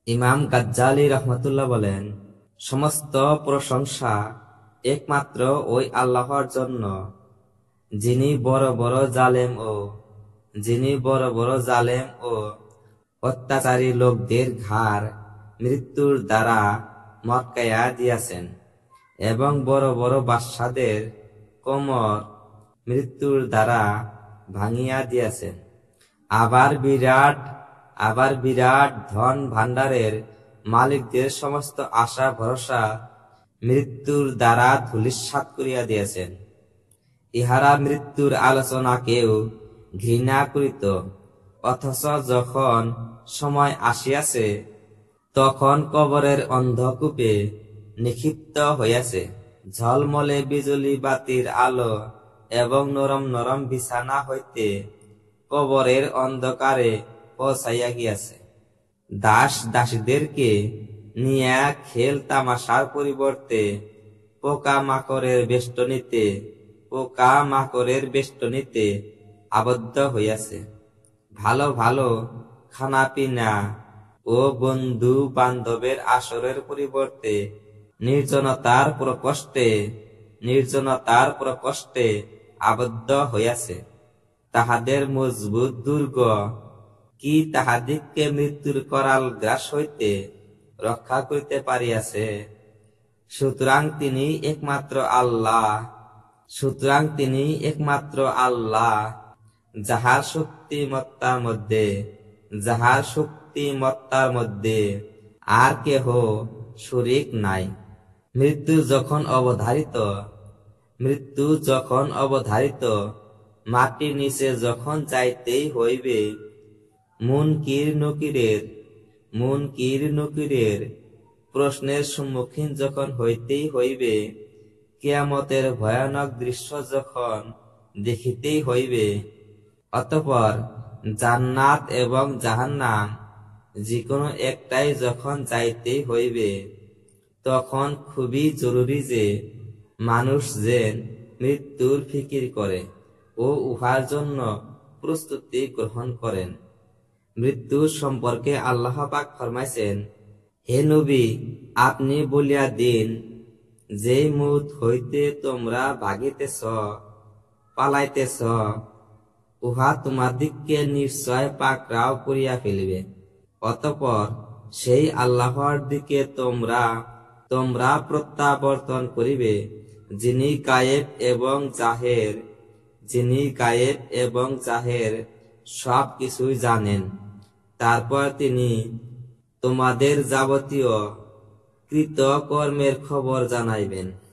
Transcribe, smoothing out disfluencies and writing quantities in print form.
ইমাম গাজ্জালী রহমতুল্লাহ বলেন, সমস্ত প্রশংসা একমাত্র ওই আল্লাহর জন্য, যিনি বড় বড় জালেম ও অত্যাচারী লোকদের ঘাড় মৃত্যুর দ্বারা মটকাইয়া দিয়াছেন এবং বড় বড় বাদশাদের কোমর মৃত্যুর দ্বারা ভাঙিয়া দিয়াছেন। আবার বিরাট ধন ভাণ্ডারের মালিকদের সমস্ত আশা ভরসা মৃত্যুর দ্বারা ধূলিসাৎ করিয়া দিয়েছেন। ইহারা মৃত্যুর আলোচনাকেও ঘৃণা করিত, অথচ যখন সময় আসিয়াছে তখন কবরের অন্ধকূপে নিক্ষিপ্ত হইয়াছে। ঝলমলে বিজুলি বাতির আলো এবং নরম নরম বিছানা হইতে কবরের অন্ধকারে পৌঁছাইয়া গিয়াছে। দাস দাসীদেরকে নিয়া খেল তামাশার পরিবর্তে পোকা মাকড়ের বেষ্টনীতে আবদ্ধ হইয়াছে। ভালো ভালো খানা পিনা ও বন্ধু বান্ধবের আসরের পরিবর্তে নির্জনতার প্রকোষ্ঠে আবদ্ধ হইয়াছে। তাহাদের মজবুত দুর্গ কি তাহাদিগকে মৃত্যুর করাল গ্রাস হইতে রক্ষা করিতে পারিয়াছে? সুতরাং তিনি একমাত্র আল্লাহ, যাহার শক্তিমত্তার মধ্যে আর কেহ শরীক নাই। মৃত্যু যখন অবধারিত, মাটির নিচে যখন যাইতেই হইবে, মুনকির নকিরের প্রশ্নের সম্মুখীন যখন হইতেই হইবে, কিয়ামতের ভয়ানক দৃশ্য যখন দেখিতেই হইবে, অতঃপর জান্নাত এবং জাহান্নাম যে কোনো একটাই যখন যাইতেই হইবে, তখন খুবই জরুরি যে মানুষ যেন মৃত্যুর ফিকির করে ও উহার জন্য প্রস্তুতি গ্রহণ করেন। মৃত্যু সম্পর্কে আল্লাহ পাক ফরমাইছেন, হে নবী, আপনি বলিয়া দিন, যেই মউত হইতে তোমরা পালাইতেছ, উহা তোমাদিগকে নিশ্চয় পাকড়াও করিয়া ফেলিবে। অতঃপর সেই আল্লাহর দিকে তোমরা প্রত্যাবর্তন করিবে, যিনি গায়েব এবং জাহের সব কিছুই জানেন। তারপর তিনি তোমাদের যাবতীয় কৃতকর্মের খবর জানাইবেন।